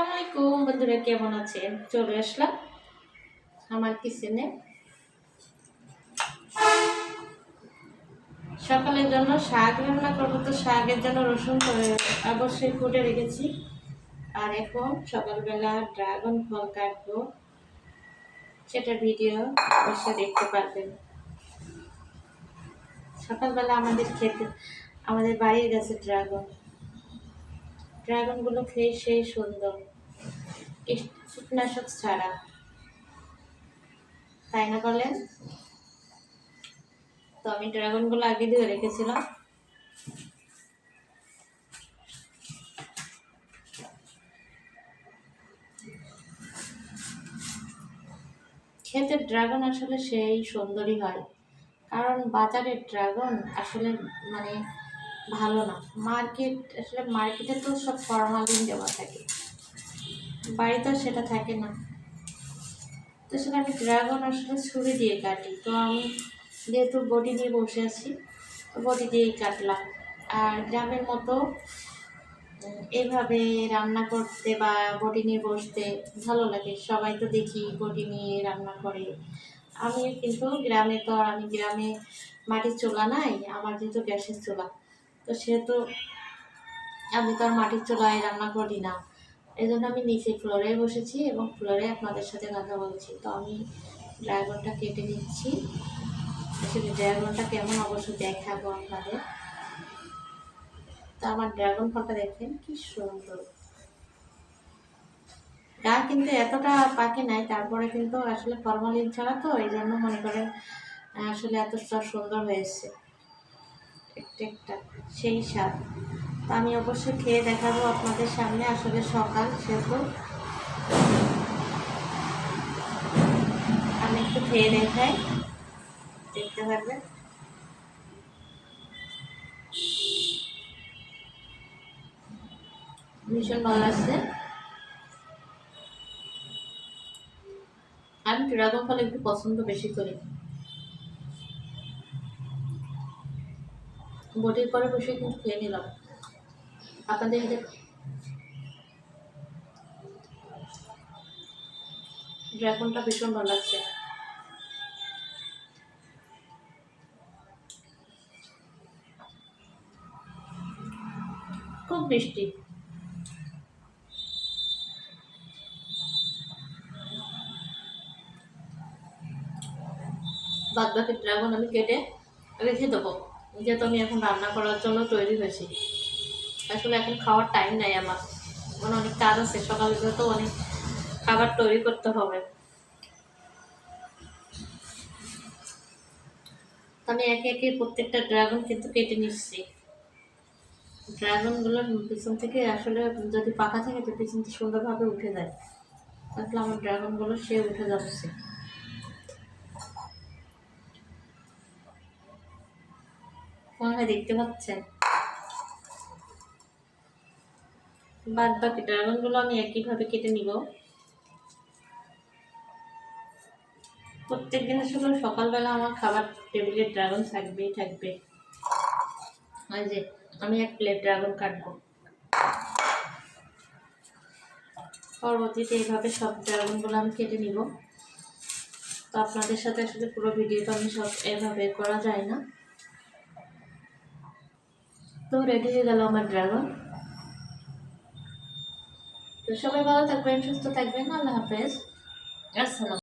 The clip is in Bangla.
আসসালামু আলাইকুম বন্ধুরা, কেমন আছেন? চলে আসলাম আমার কিচেনে। সকালের জন্য শাক রান্না করবো, তো শাকের জন্য রসুন করে অবশ্যই কুটে রেখেছি। আর এখন সকালবেলা ড্রাগন ফল কাটবো, সেটা ভিডিও অবশ্যই দেখতে পারবেন। সকালবেলা আমাদের বাড়ির গাছে ড্রাগনগুলো খেয়ে সেই সুন্দর, কীটনাশক ছাড়া, তাই না বলেন? তো আমি ড্রাগনগুলো আগে ধুয়ে রেখেছিলাম। খেতে ড্রাগন আসলে সেই সুন্দরই হয়, কারণ বাজারের ড্রাগন আসলে মানে ভালো না। মার্কেটে তো সব ফরমালিন দেওয়া থাকে, বাড়িতে সেটা থাকে না। তো সেটা আমি ড্রাগন আসলে ছুরি দিয়ে কাটি। তো আমি যেহেতু বটি নিয়ে বসে আছি, তো বটি দিয়েই কাটলাম। আর গ্রামের মতো এভাবে রান্না করতে বা বটি নিয়ে বসতে ভালো লাগে। সবাই তো দেখি বটি নিয়ে রান্না করে। আমিও কিন্তু আমি গ্রামে মাটির চুলা নাই, আমার যেহেতু গ্যাসের চুলা, তো সেহেতু আমি তো আর মাটির চুলায় রান্না করি না। এই জন্য আমি নিচে ফ্লোরে বসেছি এবং ফ্লোরে আপনাদের সাথে কথা বলছি। তো আমি ড্রাগনটা কেটে নিচ্ছি। আসলে ড্রাগনটা কেমন অবশ্যই দেখাবো আপনাদের। তো আমার ড্রাগন ফলটা দেখেন কি সুন্দর, গা কিন্তু এতটা পাকে নাই, তারপরে কিন্তু আসলে ফরমালিন ছাড়া, তো এই জন্য মনে করেন আসলে এতটা সুন্দর হয়েছে। একটা সেই স্বাদ। তো আমি অবশ্যই খেয়ে দেখাবো আপনাদের সামনে। আসলে সকাল সেহেতু আমি একটু খেয়ে দেখাই, দেখতে পারবেন। ভীষণ ভালো লাগছে। আমি ড্রাগন ফল একটু পছন্দ বেশি করি। বটির পরে বসে কিন্তু খেয়ে নিলাম আপনাদের। ড্রাগনটা ভীষণ ভালো লাগছে, খুব মিষ্টি। বাদ বাকি ড্রাগন আমি কেটে রেখে দেবো, যেহেতু আমি এখন রান্না করার জন্য তৈরি হয়েছি। আসলে এখন খাওয়ার টাইম নাই আমার, অনেক কাজ আছে। সকালে তো অনেক খাবার তৈরি করতে হবে। আমি একে একে প্রত্যেকটা ড্রাগন কিন্তু কেটে নিচ্ছি। ড্রাগনগুলোর পিছন থেকে আসলে যদি পাকা থাকে তো পিছন থেকে সুন্দরভাবে উঠে যায়। তাহলে আমার ড্রাগনগুলো সে উঠে যাচ্ছে। মনে হয় দেখতে পাচ্ছেন। বাদ বাকি ড্রাগনগুলো আমি একইভাবে কেটে নিব। প্রত্যেকদিন আসলে সকালবেলা আমার খাবার টেবিলে ড্রাগন থাকবেই থাকবে। ওই যে আমি এক প্লেট ড্রাগন কাটবো। পরবর্তীতে এইভাবে সব ড্রাগনগুলো আমি কেটে নিব। তো আপনাদের সাথে আসলে পুরো ভিডিওটা আমি সব এভাবে করা যায় না। তো রেডি হয়ে গেল আমার ড্রাগন। তো সবাই ভালো থাকবেন, সুস্থ থাকবেন। আল্লাহ হাফেজ। আসসালাম।